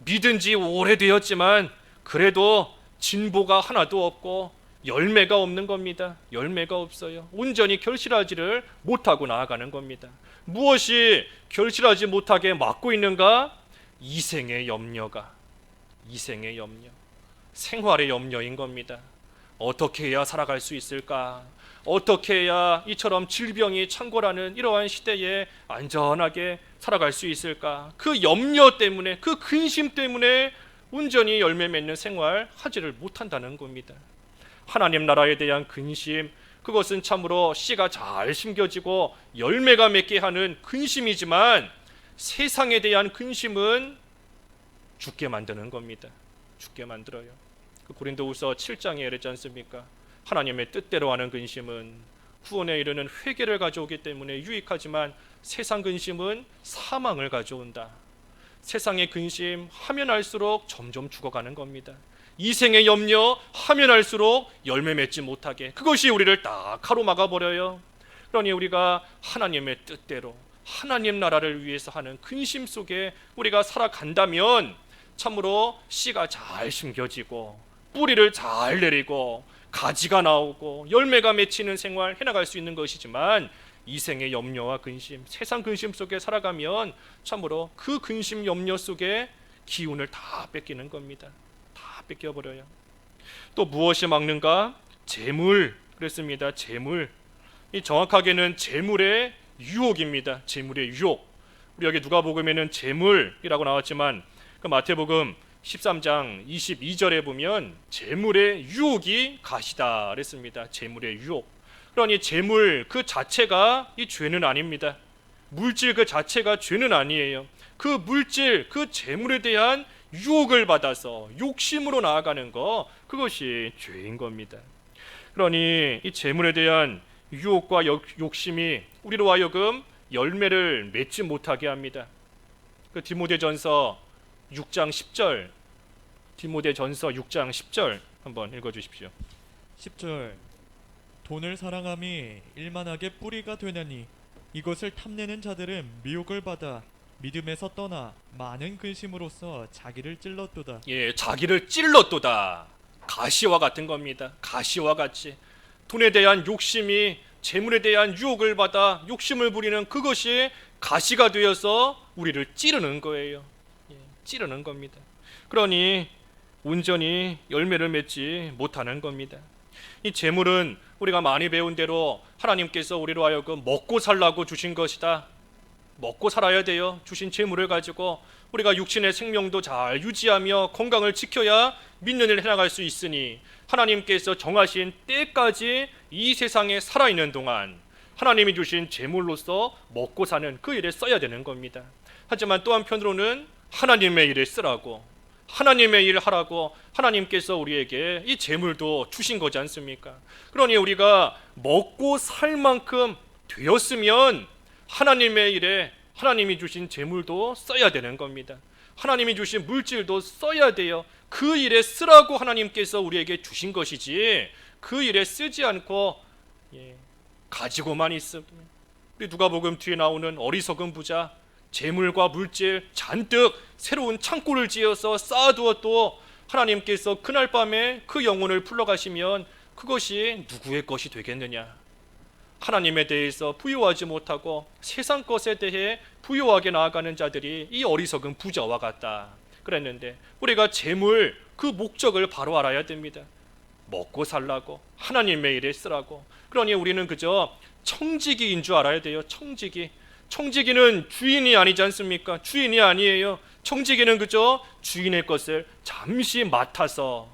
믿은 지 오래되었지만, 그래도 진보가 하나도 없고 열매가 없는 겁니다. 열매가 없어요. 온전히 결실하지를 못하고 나아가는 겁니다. 무엇이 결실하지 못하게 막고 있는가? 이생의 염려가, 이생의 염려, 생활의 염려인 겁니다. 어떻게 해야 살아갈 수 있을까? 어떻게 해야 이처럼 질병이 창궐하는 이러한 시대에 안전하게 살아갈 수 있을까? 그 염려 때문에, 그 근심 때문에 온전히 열매 맺는 생활 하지를 못한다는 겁니다. 하나님 나라에 대한 근심, 그것은 참으로 씨가 잘 심겨지고 열매가 맺게 하는 근심이지만, 세상에 대한 근심은 죽게 만드는 겁니다. 죽게 만들어요. 그 고린도후서 7장에 이랬지 않습니까? 하나님의 뜻대로 하는 근심은 구원에 이르는 회개를 가져오기 때문에 유익하지만, 세상 근심은 사망을 가져온다. 세상의 근심 하면 할수록 점점 죽어가는 겁니다. 이생의 염려 하면 할수록 열매 맺지 못하게, 그것이 우리를 딱 가로막아 버려요. 그러니 우리가 하나님의 뜻대로 하나님 나라를 위해서 하는 근심 속에 우리가 살아간다면, 참으로 씨가 잘 심겨지고 뿌리를 잘 내리고 가지가 나오고 열매가 맺히는 생활 해나갈 수 있는 것이지만, 이생의 염려와 근심, 세상 근심 속에 살아가면 참으로 그 근심 염려 속에 기운을 다 뺏기는 겁니다. 다 뺏겨버려요. 또 무엇이 막는가? 재물. 그랬습니다. 재물. 이 정확하게는 재물의 유혹입니다. 재물의 유혹. 우리 여기 누가복음에는 재물이라고 나왔지만, 그 마태복음 13장 22절에 보면 재물의 유혹이 가시다 그랬습니다. 재물의 유혹. 그러니 재물 그 자체가 이 죄는 아닙니다. 물질 그 자체가 죄는 아니에요. 그 물질, 그 재물에 대한 유혹을 받아서 욕심으로 나아가는 거, 그것이 죄인 겁니다. 그러니 이 재물에 대한 유혹과 욕심이 우리로 하여금 열매를 맺지 못하게 합니다. 그 디모데전서 6장 10절, 디모데전서 6장 10절 한번 읽어주십시오. 10절 돈을 사랑함이 일만하게 뿌리가 되나니 이것을 탐내는 자들은 미혹을 받아 믿음에서 떠나 많은 근심으로써 자기를 찔렀도다. 예, 자기를 찔렀도다. 가시와 같은 겁니다. 가시와 같이 돈에 대한 욕심이 재물에 대한 유혹을 받아 욕심을 부리는 그것이 가시가 되어서 우리를 찌르는 거예요. 예, 찌르는 겁니다. 그러니 온전히 열매를 맺지 못하는 겁니다. 이 재물은 우리가 많이 배운 대로 하나님께서 우리로 하여금 먹고 살라고 주신 것이다. 먹고 살아야 돼요. 주신 재물을 가지고 우리가 육신의 생명도 잘 유지하며 건강을 지켜야 믿는 일을 해나갈 수 있으니, 하나님께서 정하신 때까지 이 세상에 살아있는 동안 하나님이 주신 재물로서 먹고 사는 그 일에 써야 되는 겁니다. 하지만 또 한편으로는 하나님의 일에 쓰라고, 하나님의 일을 하라고 하나님께서 우리에게 이 재물도 주신 거지 않습니까? 그러니 우리가 먹고 살 만큼 되었으면 하나님의 일에 하나님이 주신 재물도 써야 되는 겁니다. 하나님이 주신 물질도 써야 돼요. 그 일에 쓰라고 하나님께서 우리에게 주신 것이지, 그 일에 쓰지 않고 가지고만 있으면, 우리 누가복음 뒤에 나오는 어리석은 부자, 재물과 물질 잔뜩 새로운 창고를 지어서 쌓아두어도 하나님께서 그날 밤에 그 영혼을 풀러가시면 그것이 누구의 것이 되겠느냐? 하나님에 대해서 부유하지 못하고 세상 것에 대해 부유하게 나아가는 자들이 이 어리석은 부자와 같다 그랬는데, 우리가 재물 그 목적을 바로 알아야 됩니다. 먹고 살라고, 하나님의 일에 쓰라고. 그러니 우리는 그저 청지기인 줄 알아야 돼요. 청지기는 주인이 아니지 않습니까? 주인이 아니에요. 청지기는 그저 주인의 것을 잠시 맡아서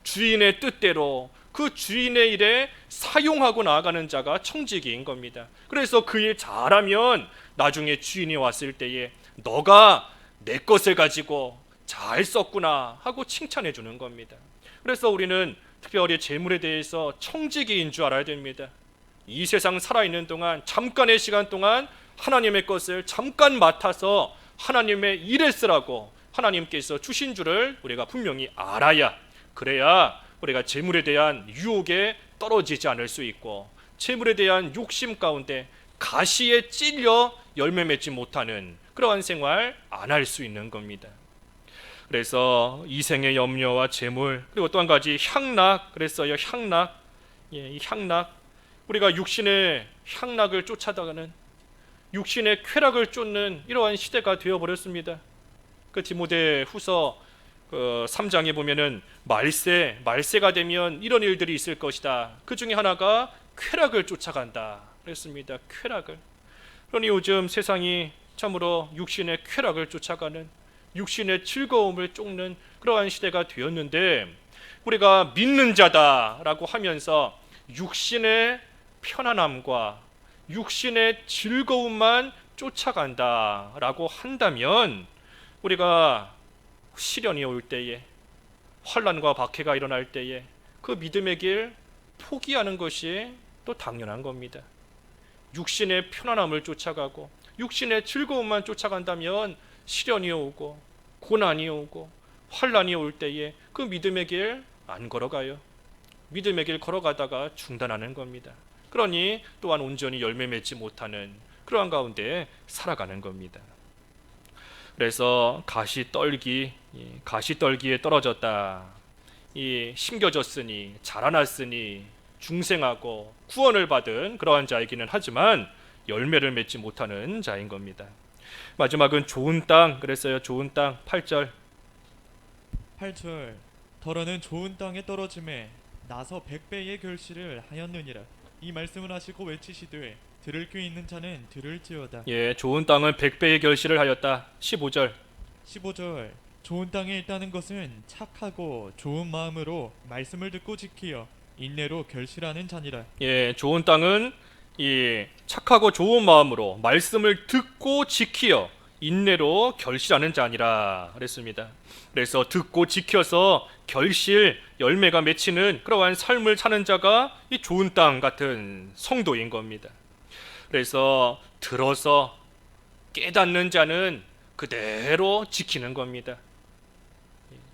주인의 뜻대로 그 주인의 일에 사용하고 나아가는 자가 청지기인 겁니다. 그래서 그 일 잘하면 나중에 주인이 왔을 때에 너가 내 것을 가지고 잘 썼구나 하고 칭찬해 주는 겁니다. 그래서 우리는 특별히 재물에 대해서 청지기인 줄 알아야 됩니다. 이 세상 살아있는 동안 잠깐의 시간 동안 하나님의 것을 잠깐 맡아서 하나님의 일에 쓰라고 하나님께서 주신 줄을 우리가 분명히 알아야, 그래야 우리가 재물에 대한 유혹에 떨어지지 않을 수 있고 재물에 대한 욕심 가운데 가시에 찔려 열매 맺지 못하는 그러한 생활 안 할 수 있는 겁니다. 그래서 이생의 염려와 재물, 그리고 또 한 가지 향락, 그랬어요. 향락. 이 향락, 우리가 육신의 향락을 쫓아다가는, 육신의 쾌락을 쫓는 이러한 시대가 되어버렸습니다. 그 디모데 후서 3장에 보면은 말세가 되면 이런 일들이 있을 것이다. 그 중에 하나가 쾌락을 쫓아간다 그랬습니다. 쾌락을. 그러니 요즘 세상이 참으로 육신의 쾌락을 쫓아가는, 육신의 즐거움을 쫓는 그러한 시대가 되었는데, 우리가 믿는 자다라고 하면서 육신의 편안함과 육신의 즐거움만 쫓아간다라고 한다면, 우리가 시련이 올 때에, 환난과 박해가 일어날 때에 그 믿음의 길 포기하는 것이 또 당연한 겁니다. 육신의 편안함을 쫓아가고 육신의 즐거움만 쫓아간다면 시련이 오고 고난이 오고 환난이 올 때에 그 믿음의 길 안 걸어가요. 믿음의 길 걸어가다가 중단하는 겁니다. 그러니 또한 온전히 열매 맺지 못하는 그러한 가운데 살아가는 겁니다. 그래서 가시떨기에 떨어졌다. 이 심겨졌으니 자라났으니 중생하고 구원을 받은 그러한 자이기는 하지만 열매를 맺지 못하는 자인 겁니다. 마지막은 좋은 땅, 그랬어요. 좋은 땅. 8절. 더러는 좋은 땅에 떨어짐에 나서 100배의 결실을 하였느니라. 이 말씀을 하시고 외치시되 들을 귀 있는 자는 들을지어다. 예, 좋은 땅은 100배의 결실을 하였다. 15절. 좋은 땅에 있다는 것은 착하고 좋은 마음으로 말씀을 듣고 지키어 인내로 결실하는 자니라. 예, 좋은 땅은 이 착하고 좋은 마음으로 말씀을 듣고 지키어 인내로 결실하는 자니라 그랬습니다. 그래서 듣고 지켜서 결실, 열매가 맺히는 그러한 삶을 사는 자가 이 좋은 땅 같은 성도인 겁니다. 그래서 들어서 깨닫는 자는 그대로 지키는 겁니다.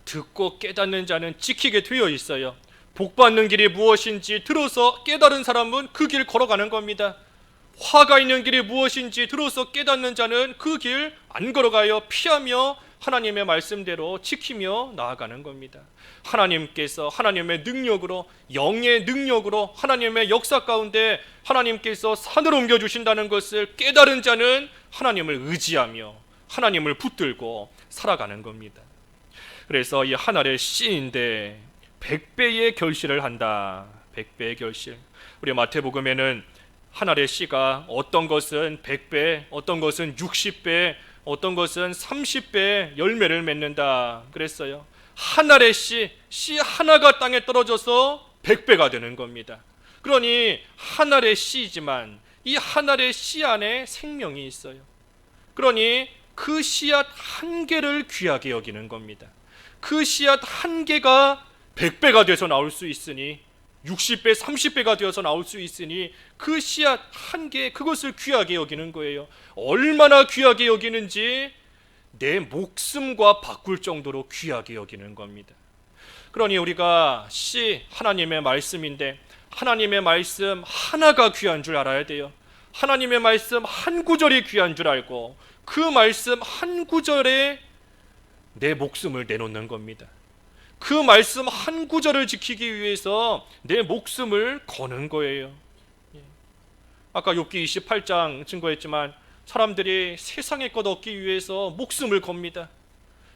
듣고 깨닫는 자는 지키게 되어 있어요. 복받는 길이 무엇인지 들어서 깨달은 사람은 그 길 걸어가는 겁니다. 화가 있는 길이 무엇인지 들어서 깨닫는 자는 그 길 안 걸어가요. 피하며 하나님의 말씀대로 지키며 나아가는 겁니다. 하나님께서 하나님의 능력으로, 영의 능력으로 하나님의 역사 가운데 하나님께서 산을 옮겨주신다는 것을 깨달은 자는 하나님을 의지하며 하나님을 붙들고 살아가는 겁니다. 그래서 이 한 알의 씨인데 100배의 결실을 한다. 100배의 결실. 우리 마태복음에는 한 알의 씨가 어떤 것은 100배, 어떤 것은 60배, 어떤 것은 30배 열매를 맺는다 그랬어요. 한 알의 씨 하나가 땅에 떨어져서 100배가 되는 겁니다. 그러니 한 알의 씨지만 이 한 알의 씨 안에 생명이 있어요. 그러니 그 씨앗 한 개를 귀하게 여기는 겁니다. 그 씨앗 한 개가 100배가 돼서 나올 수 있으니, 60배, 30배가 되어서 나올 수 있으니 그 씨앗 한 개, 그것을 귀하게 여기는 거예요. 얼마나 귀하게 여기는지 내 목숨과 바꿀 정도로 귀하게 여기는 겁니다. 그러니 우리가 씨, 하나님의 말씀인데 하나님의 말씀 하나가 귀한 줄 알아야 돼요. 하나님의 말씀 한 구절이 귀한 줄 알고 그 말씀 한 구절에 내 목숨을 내놓는 겁니다. 그 말씀 한 구절을 지키기 위해서 내 목숨을 거는 거예요. 아까 욥기 28장 증거했지만 사람들이 세상의 것 얻기 위해서 목숨을 겁니다.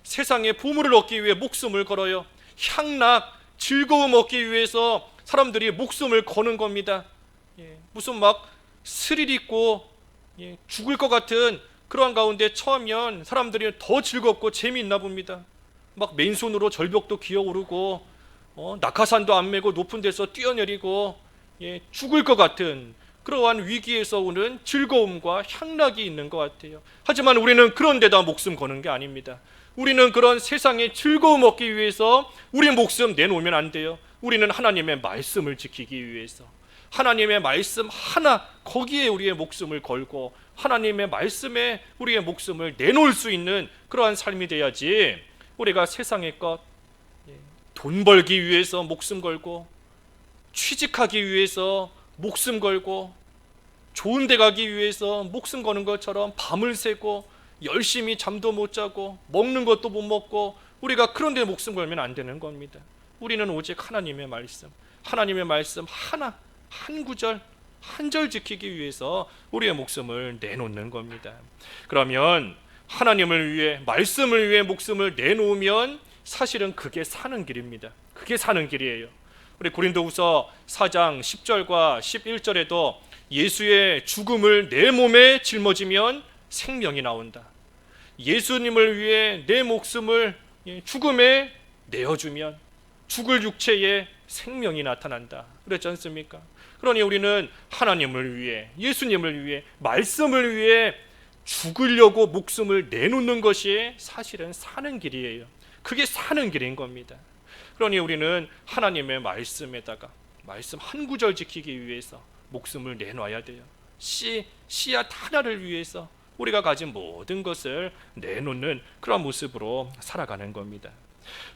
세상의 보물을 얻기 위해 목숨을 걸어요. 향락, 즐거움 얻기 위해서 사람들이 목숨을 거는 겁니다. 무슨 막 스릴 있고 죽을 것 같은 그러한 가운데 처하면 사람들이 더 즐겁고 재미있나 봅니다. 막 맨손으로 절벽도 기어오르고 낙하산도 안 메고 높은 데서 뛰어내리고 죽을 것 같은 그러한 위기에서 오는 즐거움과 향락이 있는 것 같아요. 하지만 우리는 그런 데다 목숨 거는 게 아닙니다. 우리는 그런 세상의 즐거움 얻기 위해서 우리 목숨 내놓으면 안 돼요. 우리는 하나님의 말씀을 지키기 위해서 하나님의 말씀 하나 거기에 우리의 목숨을 걸고 하나님의 말씀에 우리의 목숨을 내놓을 수 있는 그러한 삶이 돼야지, 우리가 세상의 것, 돈 벌기 위해서 목숨 걸고 취직하기 위해서 목숨 걸고 좋은 데 가기 위해서 목숨 거는 것처럼 밤을 새고 열심히 잠도 못 자고 먹는 것도 못 먹고 우리가 그런 데 목숨 걸면 안 되는 겁니다. 우리는 오직 하나님의 말씀 하나 한 구절 한 절 지키기 위해서 우리의 목숨을 내놓는 겁니다. 그러면 하나님을 위해 말씀을 위해 목숨을 내놓으면 사실은 그게 사는 길입니다. 그게 사는 길이에요. 우리 고린도후서 4장 10절과 11절에도 예수의 죽음을 내 몸에 짊어지면 생명이 나온다. 예수님을 위해 내 목숨을 죽음에 내어주면 죽을 육체에 생명이 나타난다. 그랬지 않습니까? 그러니 우리는 하나님을 위해, 예수님을 위해, 말씀을 위해 죽으려고 목숨을 내놓는 것이 사실은 사는 길이에요. 그게 사는 길인 겁니다. 그러니 우리는 하나님의 말씀에다가 말씀 한 구절 지키기 위해서 목숨을 내놔야 돼요. 씨앗 하나를 위해서 우리가 가진 모든 것을 내놓는 그런 모습으로 살아가는 겁니다.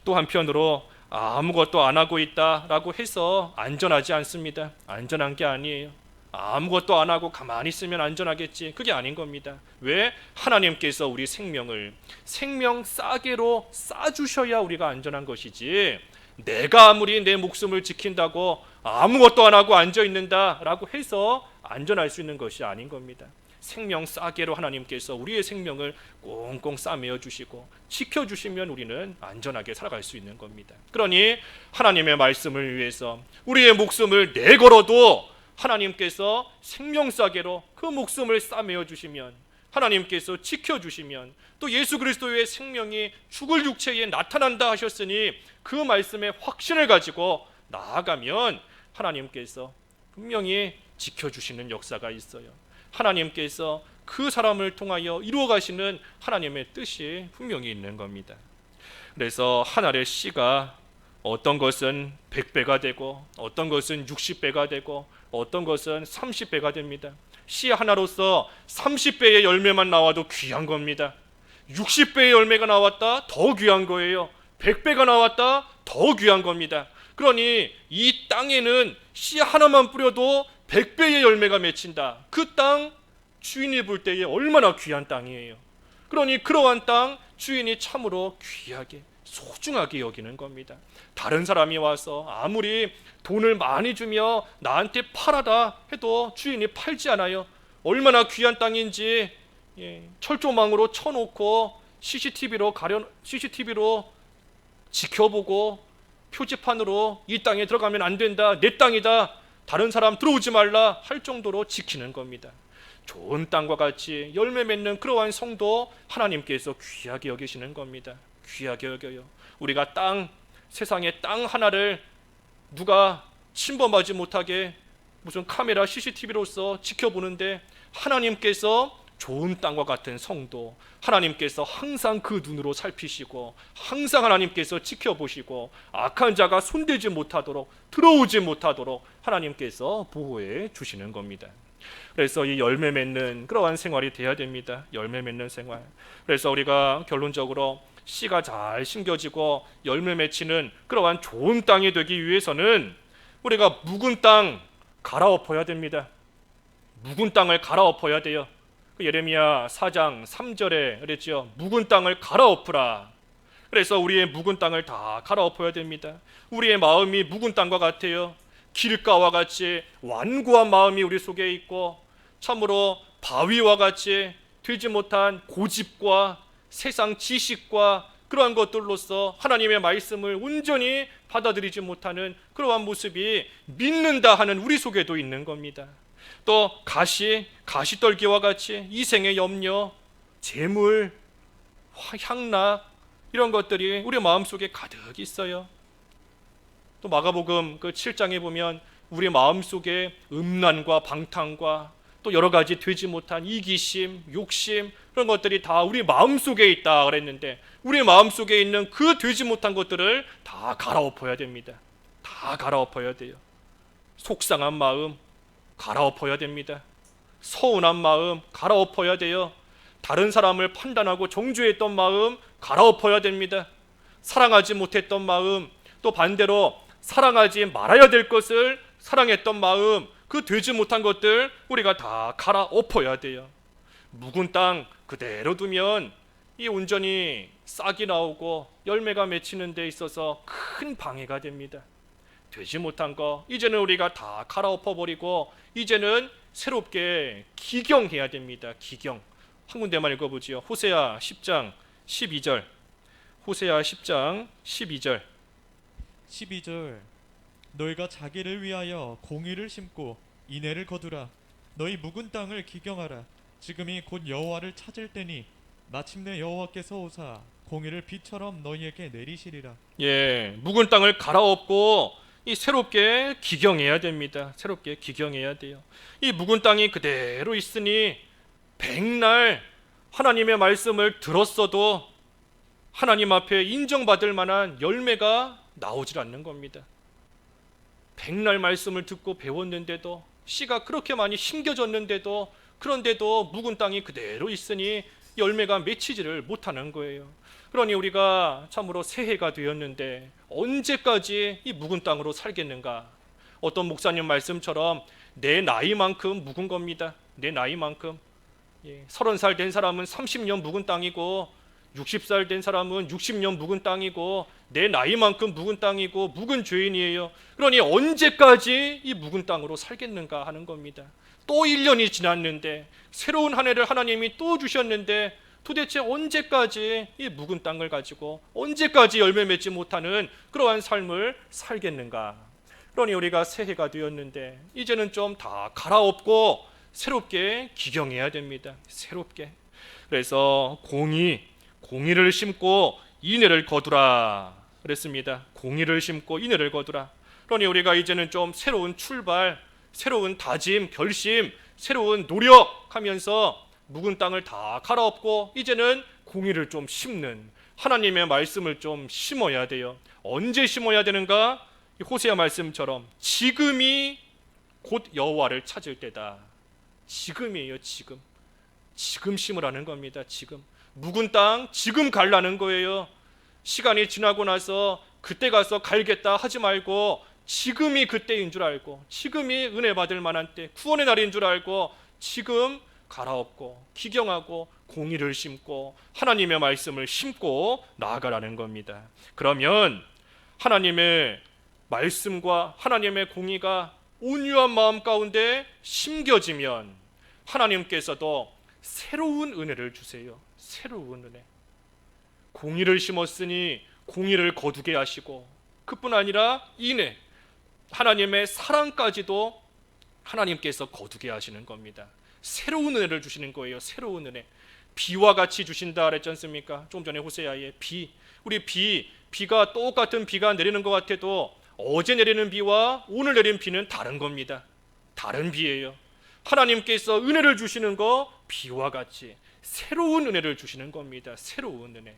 또 한편으로 아무것도 안 하고 있다라고 해서 안전하지 않습니다. 안전한 게 아니에요. 아무것도 안 하고 가만히 있으면 안전하겠지, 그게 아닌 겁니다. 왜? 하나님께서 우리 생명을 생명 싸게로 싸주셔야 우리가 안전한 것이지, 내가 아무리 내 목숨을 지킨다고 아무것도 안 하고 앉아있는다라고 해서 안전할 수 있는 것이 아닌 겁니다. 생명 싸게로 하나님께서 우리의 생명을 꽁꽁 싸매어 주시고 지켜주시면 우리는 안전하게 살아갈 수 있는 겁니다. 그러니 하나님의 말씀을 위해서 우리의 목숨을 내걸어도 하나님께서 생명 싸게로 그 목숨을 싸매어 주시면, 하나님께서 지켜주시면, 또 예수 그리스도의 생명이 죽을 육체에 나타난다 하셨으니 그 말씀의 확신을 가지고 나아가면 하나님께서 분명히 지켜주시는 역사가 있어요. 하나님께서 그 사람을 통하여 이루어 가시는 하나님의 뜻이 분명히 있는 겁니다. 그래서 한 알의 씨가 어떤 것은 100배가 되고 어떤 것은 60배가 되고 어떤 것은 30배가 됩니다. 씨 하나로서 30배의 열매만 나와도 귀한 겁니다. 60배의 열매가 나왔다, 더 귀한 거예요. 100배가 나왔다, 더 귀한 겁니다. 그러니 이 땅에는 씨 하나만 뿌려도 100배의 열매가 맺힌다. 그 땅 주인이 볼 때에 얼마나 귀한 땅이에요. 그러니 그러한 땅 주인이 참으로 귀하게 소중하게 여기는 겁니다. 다른 사람이 와서 아무리 돈을 많이 주며 나한테 팔아다 해도 주인이 팔지 않아요. 얼마나 귀한 땅인지 철조망으로 쳐놓고 CCTV로 지켜보고 표지판으로 이 땅에 들어가면 안 된다, 내 땅이다, 다른 사람 들어오지 말라 할 정도로 지키는 겁니다. 좋은 땅과 같이 열매 맺는 그러한 성도 하나님께서 귀하게 여기시는 겁니다. 귀하게 여겨요. 우리가 세상의 땅 하나를 누가 침범하지 못하게 무슨 카메라 CCTV로서 지켜보는데, 하나님께서 좋은 땅과 같은 성도, 하나님께서 항상 그 눈으로 살피시고 항상 하나님께서 지켜보시고 악한 자가 손대지 못하도록 들어오지 못하도록 하나님께서 보호해 주시는 겁니다. 그래서 이 열매 맺는 그러한 생활이 돼야 됩니다. 열매 맺는 생활. 그래서 우리가 결론적으로 씨가 잘 심겨지고 열매 맺히는 그러한 좋은 땅이 되기 위해서는 우리가 묵은 땅 갈아엎어야 됩니다. 묵은 땅을 갈아엎어야 돼요. 예레미야 4장 3절에 그랬죠. 묵은 땅을 갈아엎으라. 그래서 우리의 묵은 땅을 다 갈아엎어야 됩니다. 우리의 마음이 묵은 땅과 같아요. 길가와 같이 완고한 마음이 우리 속에 있고 참으로 바위와 같이 되지 못한 고집과 세상 지식과 그러한 것들로서 하나님의 말씀을 온전히 받아들이지 못하는 그러한 모습이 믿는다 하는 우리 속에도 있는 겁니다. 또 가시떨기와 같이 이생의 염려, 재물, 향락 이런 것들이 우리 마음속에 가득 있어요. 또 마가복음 그 7장에 보면 우리 마음속에 음란과 방탕과 또 여러 가지 되지 못한 이기심, 욕심 그런 것들이 다 우리 마음속에 있다 그랬는데, 우리 마음속에 있는 그 되지 못한 것들을 다 갈아엎어야 됩니다. 다 다 갈아엎어야 돼요. 속상한 마음 갈아엎어야 됩니다. 서운한 마음 갈아엎어야 돼요. 다른 사람을 판단하고 정죄했던 마음 갈아엎어야 됩니다. 사랑하지 못했던 마음, 또 반대로 사랑하지 말아야 될 것을 사랑했던 마음, 그 되지 못한 것들 우리가 다 갈아엎어야 돼요. 묵은 땅 그대로 두면 이 온전히 싹이 나오고 열매가 맺히는 데 있어서 큰 방해가 됩니다. 되지 못한 거 이제는 우리가 다 갈아엎어버리고 이제는 새롭게 기경해야 됩니다. 기경. 한 군데만 읽어보지요. 호세아 10장 12절. 호세아 10장 12절. 12절 너희가 자기를 위하여 공의를 심고 인애를 거두라. 너희 묵은 땅을 기경하라. 지금이 곧 여호와를 찾을 때니 마침내 여호와께서 오사 공의를 비처럼 너희에게 내리시리라. 예, 묵은 땅을 갈아엎고 이 새롭게 기경해야 됩니다. 새롭게 기경해야 돼요. 이 묵은 땅이 그대로 있으니 백날 하나님의 말씀을 들었어도 하나님 앞에 인정받을 만한 열매가 나오질 않는 겁니다. 백날 말씀을 듣고 배웠는데도 씨가 그렇게 많이 심겨졌는데도 그런데도 묵은 땅이 그대로 있으니 열매가 맺히지를 못하는 거예요. 그러니 우리가 참으로 새해가 되었는데 언제까지 이 묵은 땅으로 살겠는가? 어떤 목사님 말씀처럼 내 나이만큼 묵은 겁니다. 내 나이만큼. 30살 된 사람은 30년 묵은 땅이고 60살 된 사람은 60년 묵은 땅이고 내 나이만큼 묵은 땅이고 묵은 죄인이에요. 그러니 언제까지 이 묵은 땅으로 살겠는가 하는 겁니다. 또 1년이 지났는데 새로운 한 해를 하나님이 또 주셨는데 도대체 언제까지 이 묵은 땅을 가지고 언제까지 열매 맺지 못하는 그러한 삶을 살겠는가? 그러니 우리가 새해가 되었는데 이제는 좀 다 갈아엎고 새롭게 기경해야 됩니다. 새롭게. 그래서 공의를 심고 인애를 거두라 그랬습니다. 공의를 심고 인애를 거두라. 그러니 우리가 이제는 좀 새로운 출발, 새로운 다짐, 결심, 새로운 노력하면서 묵은 땅을 다 갈아엎고 이제는 공의를 좀 심는 하나님의 말씀을 좀 심어야 돼요. 언제 심어야 되는가? 호세아 말씀처럼 지금이 곧 여호와를 찾을 때다. 지금이에요. 지금 심으라는 겁니다. 지금 묵은 땅 지금 갈라는 거예요. 시간이 지나고 나서 그때 가서 갈겠다 하지 말고 지금이 그때인 줄 알고 지금이 은혜 받을 만한 때 구원의 날인 줄 알고 지금 갈아엎고 기경하고 공의를 심고 하나님의 말씀을 심고 나아가라는 겁니다. 그러면 하나님의 말씀과 하나님의 공의가 온유한 마음 가운데 심겨지면 하나님께서도 새로운 은혜를 주세요. 새로운 은혜. 공의를 심었으니 공의를 거두게 하시고 그뿐 아니라 인애, 하나님의 사랑까지도 하나님께서 거두게 하시는 겁니다. 새로운 은혜를 주시는 거예요. 새로운 은혜. 비와 같이 주신다 그랬지 않습니까? 좀 전에 호세아의 비. 우리 비가 똑같은 비가 내리는 것 같아도 어제 내리는 비와 오늘 내린 비는 다른 겁니다. 다른 비예요. 하나님께서 은혜를 주시는 거 비와 같이 새로운 은혜를 주시는 겁니다. 새로운 은혜.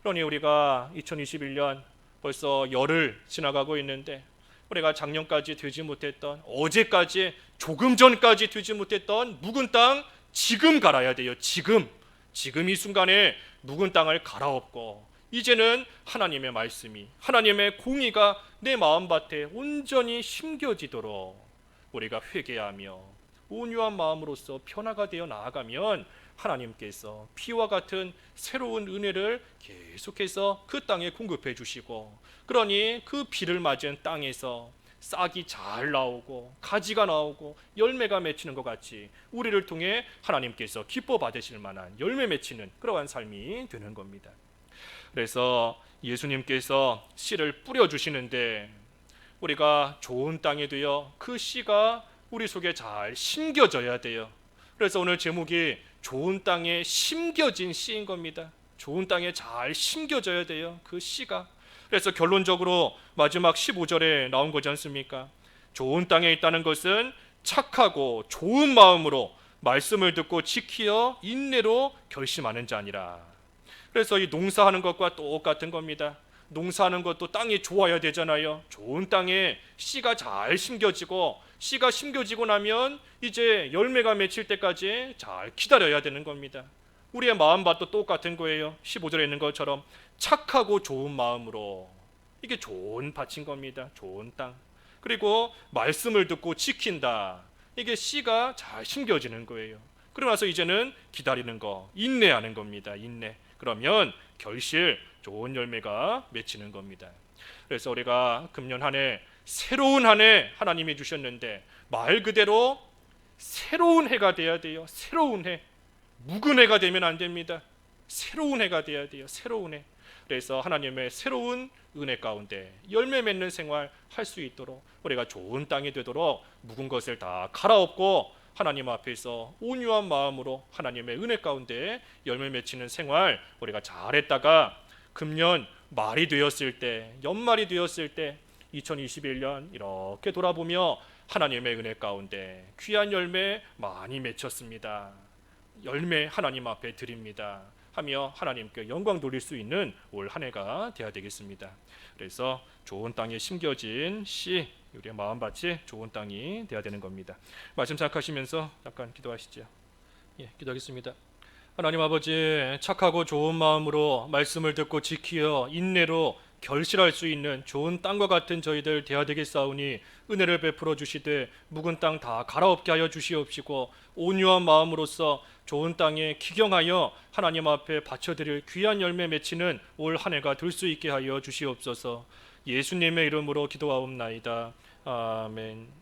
그러니 우리가 2021년 벌써 열흘 지나가고 있는데 우리가 작년까지 되지 못했던 어제까지 조금 전까지 되지 못했던 묵은 땅 지금 갈아야 돼요. 지금 이 순간에 묵은 땅을 갈아엎고 이제는 하나님의 말씀이 하나님의 공의가 내 마음밭에 온전히 심겨지도록 우리가 회개하며 온유한 마음으로서 변화가 되어 나아가면 하나님께서 피와 같은 새로운 은혜를 계속해서 그 땅에 공급해 주시고 그러니 그 비를 맞은 땅에서 싹이 잘 나오고 가지가 나오고 열매가 맺히는 것 같이 우리를 통해 하나님께서 기뻐 받으실 만한 열매 맺히는 그러한 삶이 되는 겁니다. 그래서 예수님께서 씨를 뿌려주시는데 우리가 좋은 땅에 되어 그 씨가 우리 속에 잘 심겨져야 돼요. 그래서 오늘 제목이 좋은 땅에 심겨진 씨인 겁니다. 좋은 땅에 잘 심겨져야 돼요. 그 씨가. 그래서 결론적으로 마지막 15절에 나온 거지 않습니까? 좋은 땅에 있다는 것은 착하고 좋은 마음으로 말씀을 듣고 지키어 인내로 결심하는 자니라. 그래서 이 농사하는 것과 똑같은 겁니다. 농사하는 것도 땅이 좋아야 되잖아요. 좋은 땅에 씨가 잘 심겨지고, 씨가 심겨지고 나면 이제 열매가 맺힐 때까지 잘 기다려야 되는 겁니다. 우리의 마음밭도 똑같은 거예요. 15절에 있는 것처럼 착하고 좋은 마음으로, 이게 좋은 밭인 겁니다. 좋은 땅. 그리고 말씀을 듣고 지킨다. 이게 씨가 잘 심겨지는 거예요. 그러고 나서 이제는 기다리는 거, 인내하는 겁니다. 인내. 그러면 결실 좋은 열매가 맺히는 겁니다. 그래서 우리가 금년 한 해, 새로운 한 해 하나님이 주셨는데 말 그대로 새로운 해가 돼야 돼요. 새로운 해. 묵은 해가 되면 안 됩니다. 새로운 해가 돼야 돼요. 새로운 해. 그래서 하나님의 새로운 은혜 가운데 열매 맺는 생활 할 수 있도록, 우리가 좋은 땅이 되도록 묵은 것을 다 갈아엎고 하나님 앞에서 온유한 마음으로 하나님의 은혜 가운데 열매 맺히는 생활 우리가 잘했다가 금년 말이 되었을 때, 연말이 되었을 때 2021년 이렇게 돌아보며 하나님의 은혜 가운데 귀한 열매 많이 맺혔습니다. 열매 하나님 앞에 드립니다 하며 하나님께 영광 돌릴 수 있는 올 한 해가 되어야 되겠습니다. 그래서 좋은 땅에 심겨진 씨, 우리의 마음밭이 좋은 땅이 되어야 되는 겁니다. 말씀 생각하시면서 잠깐 기도하시죠. 기도하겠습니다. 하나님 아버지, 착하고 좋은 마음으로 말씀을 듣고 지키어 인내로 결실할 수 있는 좋은 땅과 같은 저희들 되어야 되겠사오니 은혜를 베풀어 주시되 묵은 땅 다 갈아엎게 하여 주시옵시고 온유한 마음으로서 좋은 땅에 기경하여 하나님 앞에 바쳐드릴 귀한 열매 맺히는 올 한 해가 될 수 있게 하여 주시옵소서. 예수님의 이름으로 기도하옵나이다. 아멘.